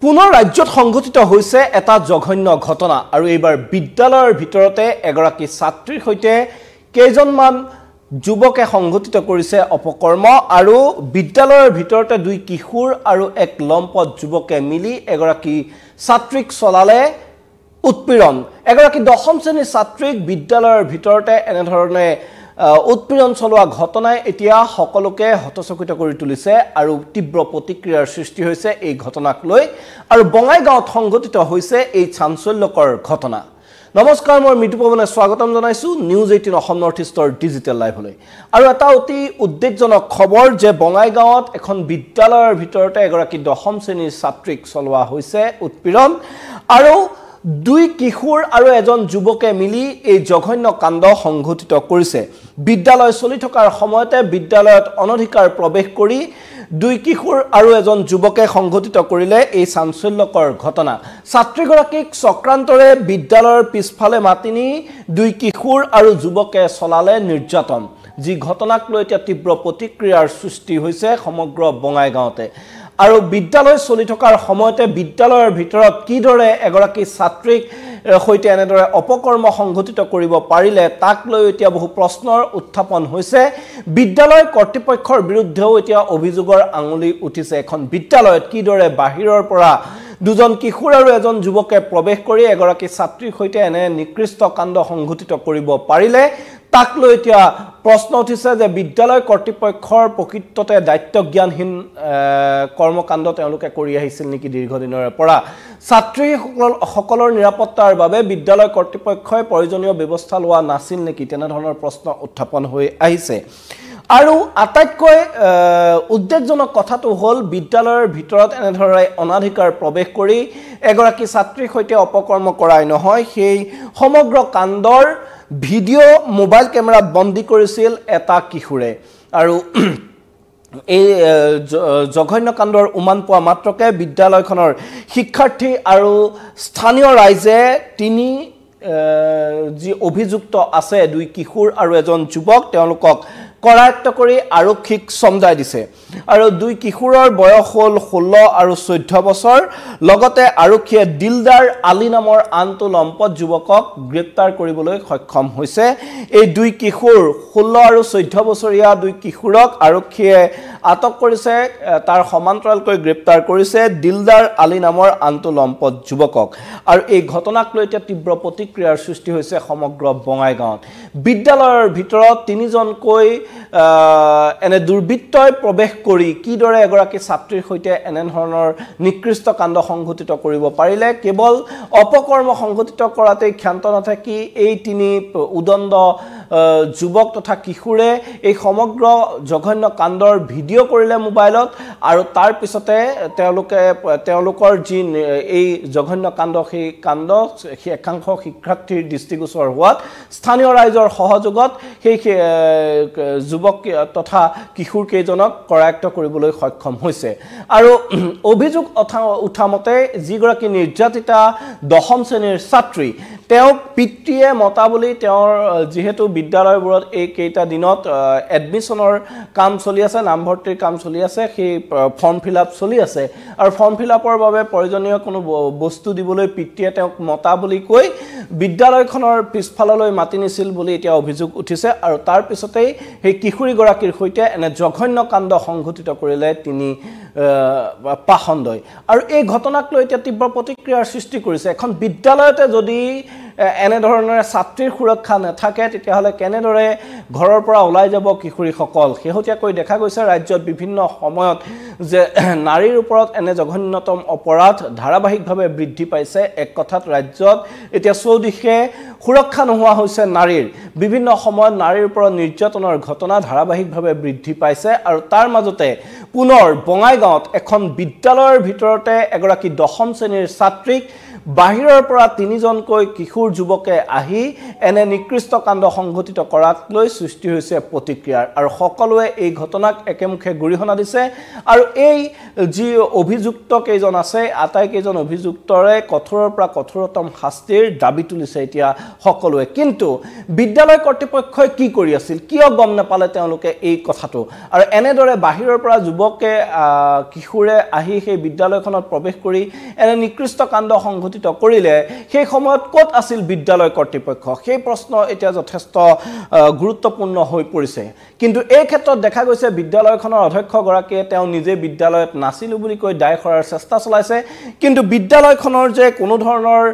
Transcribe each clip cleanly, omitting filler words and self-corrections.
পুনৰ ৰাজ্যত সংঘটিত হৈছে এটা জঘন্য ঘটনা আৰু এইবাৰ বিদ্যালয়ৰ ভিতৰতে এগৰাকী ছাত্ৰীৰ সৈতে কেইজনমান যুৱকে সংঘটিত কৰিছে অপকৰ্ম আৰু বিদ্যালয়ৰ ভিতৰতে দুই কিশোৰ আৰু এক লম্পট যুৱকে মিলি এগৰাকী ছাত্ৰীক চলালে উৎপীড়ন এগৰাকী দশম শ্ৰেণীৰ ছাত্ৰীক বিদ্যালয়ৰ ভিতৰতে এনেধৰণে উৎপীড়ন চলোৱা ঘটনাই এতিয়া সকলোকে হতচকিত কৰি তুলিছে আৰু তীব্ৰ প্ৰতিক্ৰিয়াৰ সৃষ্টি হৈছে এই ঘটনাক লৈ আৰু বঙাইগাঁৱত সংঘটিত হৈছে এই চাঞ্চল্যকৰ ঘটনা। নমস্কাৰ, মই মিতু পৱনে স্বাগতম জনাইছো নিউজ 18 অসম নৰ্থ ইষ্টৰ ডিজিটেল লাইভলৈ। আৰু এটা অতি উদ্বেগজনক খবৰ যে বঙাইগাঁৱত এখন বিদ্যালয়ৰ ভিতৰতে এগৰাকী দশম শ্ৰেণীৰ ছাত্ৰীক চলোৱা হৈছে উৎপীড়ন আৰু দুই কিশোৰ আৰু এজন যুৱকে মিলি এই জঘন্য কাণ্ড সংঘটিত কৰিছে। বিদ্যালয় চলি থকাৰ সময়তে বিদ্যালয়ত অনধিকাৰ প্ৰৱেশ কৰি দুই কিশোৰ আৰু এজন যুৱকে সংঘটিত কৰিলে এই চাঞ্চল্যকৰ ঘটনা। ছাত্ৰীগৰাকীক চক্ৰান্তৰে বিদ্যালয়ৰ পিছফালে মাতি নি দুই কিশোৰ আৰু যুৱকে চলালে নিৰ্যাতন, যি ঘটনাক লৈ এতিয়া তীব্ৰ প্ৰতিক্ৰিয়াৰ সৃষ্টি হৈছে সমগ্ৰ বঙাইগাঁৱতে। আৰু বিদ্যালয় চলি থকাৰ সময়তে বিদ্যালয়ৰ ভিতৰত কিদৰে এগৰাকী ছাত্ৰীক সৈতে এনেদৰে অপকৰ্ম সংঘটিত কৰিব পাৰিলে তাক লৈ এতিয়া বহু প্ৰশ্নৰ উত্থাপন হৈছে। বিদ্যালয় কৰ্তৃপক্ষৰ বিৰুদ্ধেও এতিয়া অভিযোগৰ আঙুলি উঠিছে। এখন বিদ্যালয়ত কিদৰে বাহিৰৰ পৰা দুজন কিশোৰ আৰু এজন যুৱকে প্ৰৱেশ কৰি এগৰাকী ছাত্ৰীৰ সৈতে এনে নিকৃষ্ট কাণ্ড সংঘটিত কৰিব পাৰিলে তাক লৈ এতিয়া প্ৰশ্ন উঠিছে যে বিদ্যালয় কৰ্তৃপক্ষৰ প্ৰকৃততে দায়িত্বজ্ঞানহীন কৰ্মকাণ্ড তেওঁলোকে কৰি আহিছিল নেকি দীৰ্ঘদিনৰে পৰা। ছাত্ৰীসকলৰ নিৰাপত্তাৰ বাবে বিদ্যালয় কৰ্তৃপক্ষই প্ৰয়োজনীয় ব্যৱস্থা লোৱা নাছিল নেকি তেনেধৰণৰ প্ৰশ্ন উত্থাপন হৈ আহিছে। আৰু আটাইতকৈ উদ্বেগজনক কথাটো হ'ল বিদ্যালয়ৰ ভিতৰত এনেধৰণে অনাধিকাৰ প্ৰৱেশ কৰি এগৰাকী ছাত্ৰীৰ সৈতে অপকৰ্ম কৰাই নহয়, সেই সমগ্ৰ কাণ্ডৰ ভিডিঅ' মোবাইল কেমেৰাত বন্দী কৰিছিল এটা কিশোৰে। আৰু এই জঘন্য কাণ্ডৰ উমান পোৱা মাত্ৰকে বিদ্যালয়খনৰ শিক্ষাৰ্থী আৰু স্থানীয় ৰাইজে তিনি যি অভিযুক্ত আছে দুই কিশোৰ আৰু এজন যুৱক তেওঁলোকক কৰায়ত্ব কৰি আৰক্ষীক চমজাই দিছে। আৰু দুই কিশোৰৰ বয়স হ'ল 16 আৰু 14 বছৰ। লগতে আৰক্ষীয়ে দিলদাৰ আলী নামৰ আনটো লম্পট যুৱকক গ্ৰেপ্তাৰ কৰিবলৈ সক্ষম হৈছে। এই দুই কিশোৰ 16 আৰু 14 বছৰীয়া দুই কিশোৰক আৰক্ষীয়ে আটক কৰিছে, তাৰ সমান্তৰালকৈ গ্ৰেপ্তাৰ কৰিছে দিলদাৰ আলী নামৰ আনটো লম্পট যুৱকক। আৰু এই ঘটনাক লৈ এতিয়া তীব্ৰ প্ৰতিক্ৰিয়াৰ সৃষ্টি হৈছে সমগ্ৰ বঙাইগাঁৱত। বিদ্যালয়ৰ ভিতৰত তিনিজনকৈ এনে দুৰ্বৃত্তই প্ৰৱেশ কৰি কিদৰে এগৰাকী ছাত্ৰীৰ সৈতে এনেধৰণৰ নিকৃষ্ট কাণ্ড সংঘটিত কৰিব পাৰিলে। কেৱল অপকৰ্ম সংঘটিত কৰাতেই ক্ষান্ত নাথাকি এই তিনি উদণ্ড যুৱক তথা কিশোৰে এই সমগ্ৰ জঘন্য কাণ্ডৰ ভিডিঅ' কৰিলে মোবাইলত আৰু তাৰ পিছতে তেওঁলোকৰ যি এই জঘন্য কাণ্ড সেই কাণ্ড একাংশ শিক্ষাৰ্থীৰ দৃষ্টিগোচৰ হোৱাত স্থানীয় ৰাইজৰ সহযোগত সেই যুৱক তথা কিশোৰ কেইজনক কৰায়ত্ব কৰিবলৈ সক্ষম হৈছে। আৰু অভিযোগ উঠা মতে যিগৰাকী নিৰ্যাতিতা দশম শ্ৰেণীৰ ছাত্ৰী তেওঁক পিতৃয়ে মতা বুলি তেওঁৰ যিহেতু বিদ্যালয়বোৰত এই কেইটা দিনত এডমিশ্যনৰ কাম চলি আছে, নামভৰ্তিৰ কাম চলি আছে, সেই ফৰ্ম ফিল আপ চলি আছে আৰু ফৰ্ম ফিল আপৰ বাবে প্ৰয়োজনীয় কোনো বস্তু দিবলৈ পিতৃয়ে তেওঁক মতা বুলি কৈ বিদ্যালয়খনৰ পিছফাললৈ মাতি নিছিল বুলি এতিয়া অভিযোগ উঠিছে। আৰু তাৰ পিছতেই সেই কিশোৰীগৰাকীৰ সৈতে এনে জঘন্য কাণ্ড সংঘটিত কৰিলে তিনি পাখণ্ডই। আৰু এই ঘটনাক লৈ এতিয়া তীব্ৰ প্ৰতিক্ৰিয়াৰ সৃষ্টি কৰিছে। এখন বিদ্যালয়তে যদি এনেধৰণেৰে ছাত্ৰীৰ সুৰক্ষা নাথাকে তেতিয়াহ'লে কেনেদৰে ঘৰৰ পৰা ওলাই যাব কিশোৰীসকল। শেহতীয়াকৈ দেখা গৈছে ৰাজ্যত বিভিন্ন সময়ত যে নাৰীৰ ওপৰত এনে জঘন্যতম অপৰাধ ধাৰাবাহিকভাৱে বৃদ্ধি পাইছে। এক কথাত ৰাজ্যত এতিয়া চৌদিশে সুৰক্ষা নোহোৱা হৈছে নাৰীৰ। বিভিন্ন সময়ত নাৰীৰ ওপৰত নিৰ্যাতনৰ ঘটনা ধাৰাবাহিকভাৱে বৃদ্ধি পাইছে। আৰু তাৰ মাজতে পুনৰ বঙাইগাঁৱত এখন বিদ্যালয়ৰ ভিতৰতে এগৰাকী দশম শ্ৰেণীৰ ছাত্ৰীক বাহিৰৰ পৰা তিনিজনকৈ কিশোৰ যুৱকে আহি এনে নিকৃষ্ট কাণ্ড সংঘটিত কৰাক লৈ সৃষ্টি হৈছে প্ৰতিক্ৰিয়াৰ। আৰু সকলোৱে এই ঘটনাক একেমুখে গৰিহণা দিছে। আৰু এই যি অভিযুক্ত কেইজন আছে আটাইকেইজন অভিযুক্তৰে কঠোৰৰ পৰা কঠোৰতম শাস্তিৰ দাবী তুলিছে এতিয়া সকলোৱে কিন্তু বিদ্যালয় কৰ্তৃপক্ষই কি কৰি আছিল কিয় গম নাপালে তেওঁলোকে এই কথাটো আৰু এনেদৰে বাহিৰৰ পৰা যুৱকে কিশোৰে আহি সেই বিদ্যালয়খনত প্ৰৱেশ কৰি এনে নিকৃষ্ট কাণ্ড সংঘটিত কৰিলে সেই সময়ত ক'ত আছিল বিদ্যালয় কৰ্তৃপক্ষ সেই প্ৰশ্ন এতিয়া যথেষ্ট গুৰুত্বপূৰ্ণ হৈ পৰিছে কিন্তু এই ক্ষেত্ৰত দেখা গৈছে বিদ্যালয়খনৰ অধ্যক্ষগৰাকীয়ে তেওঁ নিজে বিদ্যালয়ত নাছিল বুলি কৈ দায় কৰাৰ চেষ্টা চলাইছে কিন্তু বিদ্যালয়খনৰ যে কোনো ধৰণৰ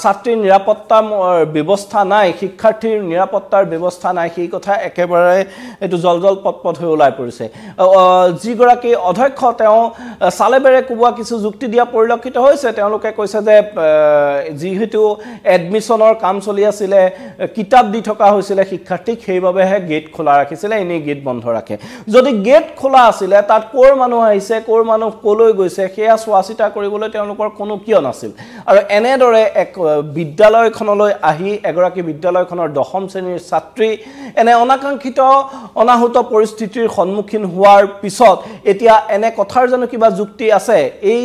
ছাত্ৰীৰ নিৰাপত্তা ব্যৱস্থা নাই শিক্ষাৰ্থীৰ নিৰাপত্তাৰ ব্যৱস্থা নাই সেই কথা একেবাৰে এটো জলজল পটপট হৈ ওলাই পৰিছে যিগৰাকী অধ্যক্ষ তেওঁ সালেবেৰে কোৱা কিছু যুক্তি দিয়া পৰিলক্ষিত হৈছে তেওঁলোকে কৈছে যে যিহেতু এডমিশনৰ কাম চলি আছিল কিতাপ দি থকা হৈছিল শিক্ষাৰ্থীক সেইবাবেহে গেট খোলা ৰাখিছিল এনে গেট বন্ধ ৰাখে যদি গেট খোলা আছিল তাত কোৰ মানুহ আহিছে কোৰ মানুহ কলৈ গৈছে সেয়া চোৱাচিতা কৰিবলৈ তেওঁলোকৰ কোনো কিয় নাছিল আৰু এনেদৰে এক বিদ্যালয়খনলৈ আহি এগৰাকী বিদ্যালয়খনৰ 10ম শ্ৰেণীৰ ছাত্ৰী এনে অনাকাংক্ষিত অনাহুত পৰিস্থিতিৰ সন্মুখীন হোৱাৰ পিছত এতিয়া এনে কথাৰ জানো কিবা যুক্তি আছে এই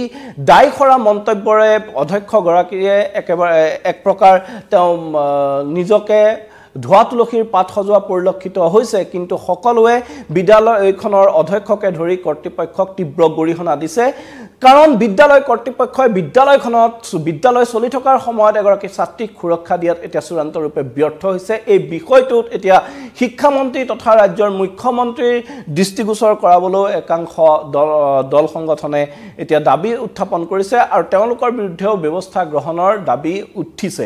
দায়খৰা মন্তব্যৰে অধ্যক্ষ গৰাকীয়ে একেবাৰে এক প্ৰকাৰ তেওঁ নিজকে ধোৱা তুলসীৰ পাত সজোৱা পৰিলক্ষিত হৈছে কিন্তু সকলোৱে বিদ্যালয়খনৰ অধ্যক্ষকে ধৰি কৰ্তৃপক্ষক তীব্ৰ গৰিহণা দিছে কাৰণ বিদ্যালয় কৰ্তৃপক্ষই বিদ্যালয়খনত বিদ্যালয় চলি থকাৰ সময়ত এগৰাকী ছাত্ৰীক সুৰক্ষা দিয়াত এতিয়া চূড়ান্ত ৰূপে ব্যৰ্থ হৈছে এই বিষয়টোত এতিয়া শিক্ষামন্ত্ৰী তথা ৰাজ্যৰ মুখ্যমন্ত্ৰীৰ দৃষ্টিগোচৰ কৰাবলৈ একাংশ দল সংগঠনে এতিয়া দাবী উত্থাপন কৰিছে আৰু তেওঁলোকৰ বিৰুদ্ধেও ব্যৱস্থা গ্ৰহণৰ দাবী উঠিছে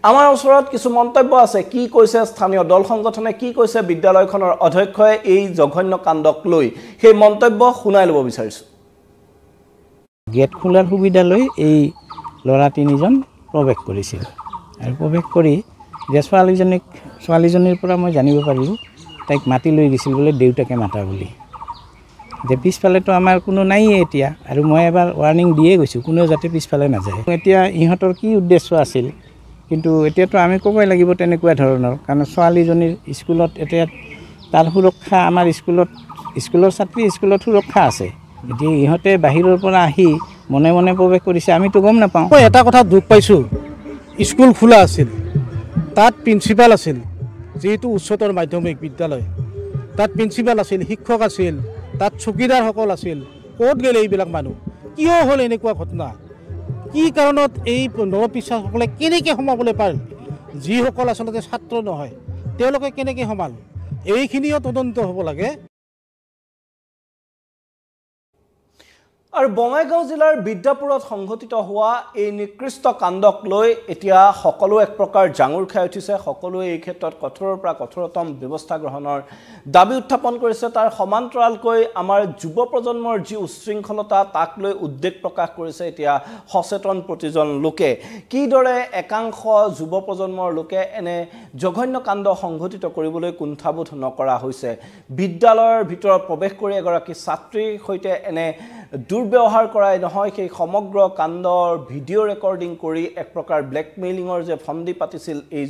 আমাৰ ওচৰত কিছু মন্তব্য আছে কি কৈছে স্থানীয় দল সংগঠনে কি কৈছে বিদ্যালয়খনৰ অধ্যক্ষই এই জঘন্য কাণ্ডক লৈ সেই মন্তব্য শুনাই ল'ব বিচাৰিছো গেট খোলাৰ সুবিধা লৈ এই ল'ৰা তিনিজন প্ৰৱেশ কৰিছিল আৰু প্ৰৱেশ কৰি যে ছোৱালীজনীৰ পৰা মই জানিব পাৰিলোঁ তাইক মাতি লৈ গৈছিল বোলে দেউতাকে মাতা বুলি যে পিছফালেতো আমাৰ কোনো নাইয়ে এতিয়া আৰু মই এবাৰ ৱাৰ্ণিং দিয়ে গৈছোঁ কোনেও যাতে পিছফালে নাযায় এতিয়া ইহঁতৰ কি উদ্দেশ্য আছিল কিন্তু এতিয়াতো আমি ক'বই লাগিব তেনেকুৱা ধৰণৰ কাৰণ ছোৱালীজনীৰ স্কুলত এতিয়া তাৰ সুৰক্ষা আমাৰ স্কুলৰ ছাত্ৰী স্কুলত সুৰক্ষা আছে এতিয়া ইহঁতে বাহিৰৰ পৰা আহি মনে মনে প্ৰৱেশ কৰিছে আমিতো গম নাপাওঁ এটা কথা দুখ পাইছোঁ স্কুল খোলা আছিল তাত প্ৰিন্সিপাল আছিল যেহেতু উচ্চতৰ মাধ্যমিক বিদ্যালয় তাত প্ৰিন্সিপাল আছিল শিক্ষক আছিল তাত চকীদাৰসকল আছিল ক'ত গ'লে এইবিলাক মানুহ কিয় হ'ল এনেকুৱা ঘটনা কি কাৰণত এই নৰপিছাসকলে কেনেকৈ সোমাবলৈ পাৰে যিসকল আচলতে ছাত্ৰ নহয় তেওঁলোকে কেনেকৈ সোমাল এইখিনিও তদন্ত হ'ব লাগে আৰু বঙাইগাঁও জিলাৰ বিদ্যাপুৰত সংঘটিত হোৱা এই নিকৃষ্ট কাণ্ডক লৈ এতিয়া সকলো এক প্ৰকাৰ জাঙুৰ খাই উঠিছে সকলোৱে এই ক্ষেত্ৰত কঠোৰৰ পৰা কঠোৰতম ব্যৱস্থা গ্ৰহণৰ দাবী উত্থাপন কৰিছে তাৰ সমান্তৰালকৈ আমাৰ যুৱ প্ৰজন্মৰ যি উচ্ছৃংখলতা তাক লৈ উদ্বেগ প্ৰকাশ কৰিছে এতিয়া সচেতন প্ৰতিজন লোকে কিদৰে একাংশ যুৱ প্ৰজন্মৰ লোকে এনে জঘন্য কাণ্ড সংঘটিত কৰিবলৈ কুণ্ঠাবোধ নকৰা হৈছে বিদ্যালয়ৰ ভিতৰত প্ৰৱেশ কৰি এগৰাকী ছাত্ৰীৰ সৈতে এনে দুৰ্ব্যৱহাৰ কৰাই নহয় সেই সমগ্ৰ কাণ্ডৰ ভিডিঅ' ৰেকৰ্ডিং কৰি এক প্ৰকাৰ ব্লেকমেইলিঙৰ যে ফন্দি পাতিছিল এই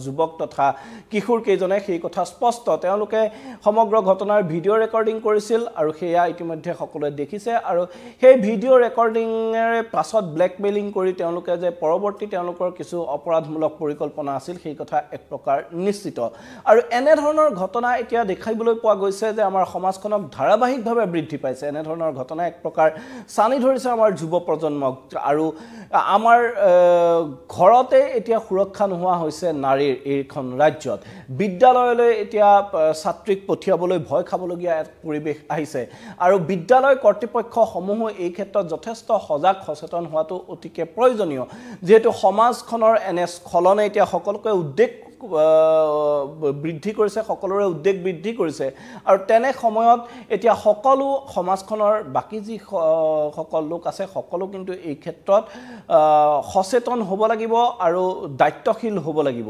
যুৱক তথা কিশোৰ কেইজনে সেই কথা স্পষ্ট তেওঁলোকে সমগ্ৰ ঘটনাৰ ভিডিঅ' ৰেকৰ্ডিং কৰিছিল আৰু সেয়া ইতিমধ্যে সকলোৱে দেখিছে আৰু সেই ভিডিঅ' ৰেকৰ্ডিঙেৰে পাছত ব্লেকমেইলিং কৰি তেওঁলোকে যে পৰৱৰ্তী তেওঁলোকৰ কিছু অপৰাধমূলক পৰিকল্পনা আছিল সেই কথা এক প্ৰকাৰ নিশ্চিত আৰু এনে ধৰণৰ ঘটনা এতিয়া দেখাবলৈ পোৱা গৈছে যে আমাৰ সমাজখনক ধাৰাবাহিকভাৱে বৃদ্ধি পাইছে এনে ধৰণৰ ঘটনা এক প্ৰকাৰ সানি ধৰিছে আমাৰ যুৱ প্ৰজন্মক আৰু আমাৰ ঘৰতে এতিয়া সুৰক্ষা নোহোৱা হৈছে নাৰীৰ এইখন ৰাজ্যত বিদ্যালয়লৈ এতিয়া ছাত্ৰীক পঠিয়াবলৈ ভয় খাবলগীয়া এক পৰিৱেশ আহিছে আৰু বিদ্যালয় কৰ্তৃপক্ষসমূহ এই ক্ষেত্ৰত যথেষ্ট সজাগ সচেতন হোৱাটো অতিকে প্ৰয়োজনীয় যেহেতু সমাজখনৰ এনে স্খলনে এতিয়া সকলোকে উদ্বেগ বৃদ্ধি কৰিছে সকলোৰে উদ্বেগ বৃদ্ধি কৰিছে আৰু তেনে সময়ত এতিয়া সকলো সমাজখনৰ বাকি যি সকল লোক আছে সকলো কিন্তু এই ক্ষেত্ৰত সচেতন হ'ব লাগিব আৰু দায়িত্বশীল হ'ব লাগিব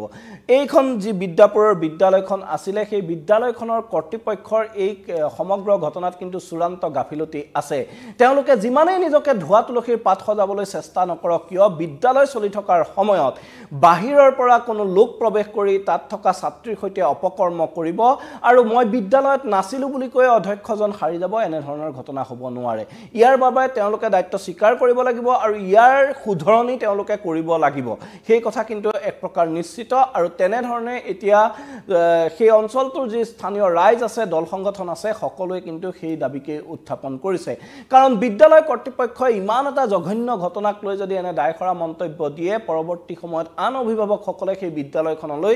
এইখন যি বিদ্যাপুৰৰ বিদ্যালয়খন আছিল সেই বিদ্যালয়খনৰ কৰ্তৃপক্ষৰ এই সমগ্ৰ ঘটনাত কিন্তু চূড়ান্ত গাফিলতি আছে তেওঁলোকে যিমানেই নিজকে ধোৱা তুলসীৰ পাত সজাবলৈ চেষ্টা নকৰক কিয় বিদ্যালয় চলি থকাৰ সময়ত বাহিৰৰ পৰা কোনো লোক প্ৰৱেশ কৰি তাত থকা ছাত্ৰীৰ সৈতে অপকৰ্ম কৰিব আৰু মই বিদ্যালয়ত নাছিলো বুলি কৈ অধ্যক্ষজন হাৰি যাব এনে ধৰণৰ ঘটনা হ'ব নোৱাৰে ইয়াৰ বাবে তেওঁলোকে দায়িত্ব স্বীকাৰ কৰিব লাগিব আৰু ইয়াৰ শুধৰণি তেওঁলোকে কৰিব লাগিব সেই কথা কিন্তু এক প্ৰকাৰ নিশ্চিত আৰু তেনে ধৰণে এতিয়া সেই অঞ্চলটোৰ যি স্থানীয় ৰাইজ আছে দল সংগঠন আছে সকলোৱে কিন্তু সেই দাবীকে উত্থাপন কৰিছে কাৰণ বিদ্যালয় কৰ্তৃপক্ষই ইমান এটা জঘন্য ঘটনাক লৈ যদি এনে দায়খৰা মন্তব্য দিয়ে পৰৱৰ্তী সময়ত আন অভিভাৱকসকলে সেই বিদ্যালয়খনলৈ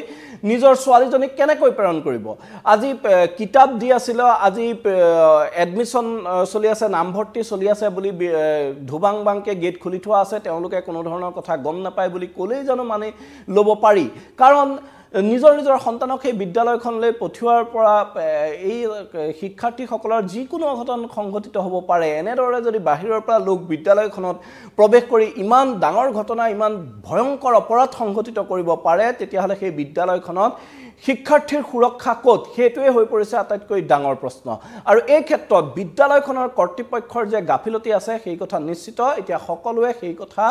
নিজৰ ছোৱালীজনীক কেনেকৈ প্ৰেৰণ কৰিব আজি কিতাপ দি আছিল আজি এডমিশন চলি আছে নামভৰ্তি চলি আছে বুলি ধুবাং বাংকে গেট খুলি থোৱা আছে তেওঁলোকে কোনো ধৰণৰ কথা গম নাপায় বুলি ক'লেই জানো মানে ল'ব পাৰি কাৰণ নিজৰ সন্তানক সেই বিদ্যালয়খনলৈ পঠিওৱাৰ পৰা এই শিক্ষাৰ্থীসকলৰ যিকোনো অঘটন সংঘটিত হ'ব পাৰে এনেদৰে যদি বাহিৰৰ পৰা লোক বিদ্যালয়খনত প্ৰৱেশ কৰি ইমান ডাঙৰ ঘটনা ইমান ভয়ংকৰ অপৰাধ সংঘটিত কৰিব পাৰে তেতিয়াহ'লে সেই বিদ্যালয়খনত শিক্ষাৰ্থীৰ সুৰক্ষা ক'ত সেইটোৱে হৈ পৰিছে আটাইতকৈ ডাঙৰ প্ৰশ্ন আৰু এই ক্ষেত্ৰত বিদ্যালয়খনৰ কৰ্তৃপক্ষৰ যে গাফিলতি আছে সেই কথা নিশ্চিত এতিয়া সকলোৱে সেই কথা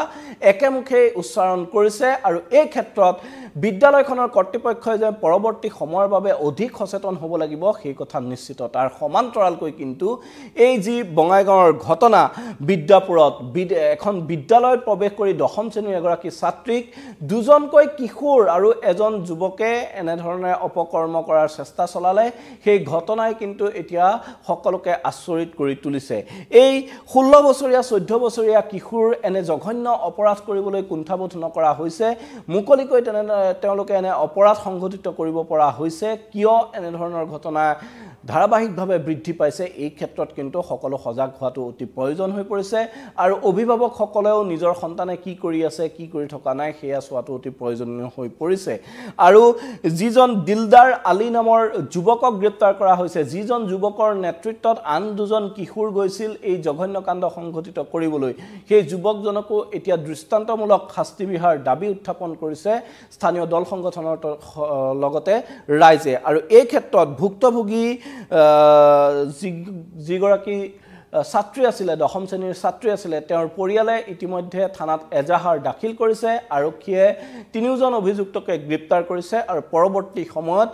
একেমুখে উচ্চাৰণ কৰিছে আৰু এই ক্ষেত্ৰত বিদ্যালয়খনৰ কৰ্তৃপক্ষই যে পৰৱৰ্তী সময়ৰ বাবে অধিক সচেতন হ'ব লাগিব সেই কথা নিশ্চিত তাৰ সমান্তৰালকৈ কিন্তু এই যি বঙাইগাঁৱৰ ঘটনা বিদ্যাপুৰত এখন বিদ্যালয়ত প্ৰৱেশ কৰি 10ম শ্ৰেণীৰ এগৰাকী ছাত্ৰীক দুজনকৈ কিশোৰ আৰু এজন যুৱকে এনেধৰণে অপকৰ্ম কৰাৰ চেষ্টা চলালে সেই ঘটনাই কিন্তু এতিয়া সকলোকে আচৰিত কৰি তুলিছে এই 16 বছৰীয়া 14 বছৰীয়া কিশোৰ এনে জঘন্য অপৰাধ কৰিবলৈ কুণ্ঠাবোধ নকৰা হৈছে মুকলিকৈ তেওঁলোকে এনে অপৰাধ সংঘটিত কৰিব পৰা হৈছে কিয় এনে ধৰণৰ ঘটনা ধাৰাবাহিকভাৱে বৃদ্ধি পাইছে এই ক্ষেত্ৰত কিন্তু সকলো সজাগ হোৱাটো অতি প্ৰয়োজন হৈ পৰিছে আৰু অভিভাৱকসকলেও নিজৰ সন্তানে কি কৰি আছে কি কৰি থকা নাই সেয়া চোৱাটো অতি প্ৰয়োজনীয় হৈ পৰিছে আৰু যিজন দিলদাৰ আলী নামৰ যুৱকক গ্ৰেপ্তাৰ কৰা হৈছে যিজন যুৱকৰ নেতৃত্বত আন দুজন কিশোৰ গৈছিল এই জঘন্য কাণ্ড সংঘটিত কৰিবলৈ সেই যুৱকজনকো এতিয়া দৃষ্টান্তমূলক শাস্তি বিহাৰ দাবী উত্থাপন কৰিছে স্থানীয় দল সংগঠনৰ লগতে ৰাইজে আৰু এই ক্ষেত্ৰত ভুক্তভোগী যিগৰাকী ছাত্ৰী আছিলে 10ম শ্ৰেণীৰ ছাত্ৰী আছিলে তেওঁৰ পৰিয়ালে ইতিমধ্যে থানাত এজাহাৰ দাখিল কৰিছে আৰক্ষীয়ে তিনিওজন অভিযুক্তকে গ্ৰেপ্তাৰ কৰিছে আৰু পৰৱৰ্তী সময়ত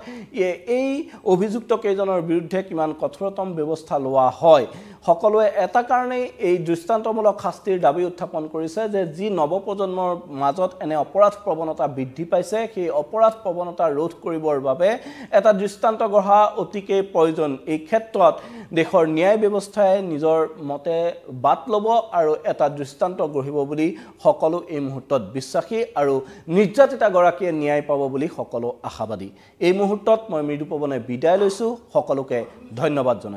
এই অভিযুক্ত কেইজনৰ বিৰুদ্ধে কিমান কঠোৰতম ব্যৱস্থা লোৱা হয় সকলোৱে এটা কাৰণেই এই দৃষ্টান্তমূলক শাস্তিৰ দাবী উত্থাপন কৰিছে যে যি নৱপ্ৰজন্মৰ মাজত এনে অপৰাধ প্ৰৱণতা বৃদ্ধি পাইছে সেই অপৰাধ প্ৰৱণতা ৰোধ কৰিবৰ বাবে এটা দৃষ্টান্ত গঢ়া অতিকে প্ৰয়োজন এই ক্ষেত্ৰত দেশৰ ন্যায় ব্যৱস্থাই নিজৰ মতে বাট ল'ব আৰু এটা দৃষ্টান্ত গঢ়িব বুলি সকলো এই মুহূৰ্তত বিশ্বাসী আৰু নিৰ্যাতিতা গৰাকীয়ে ন্যায় পাব বুলি সকলো আশাবাদী এই মুহূৰ্তত মই মৃদু পৱনে বিদায় লৈছো সকলোকে ধন্যবাদ জনাইছো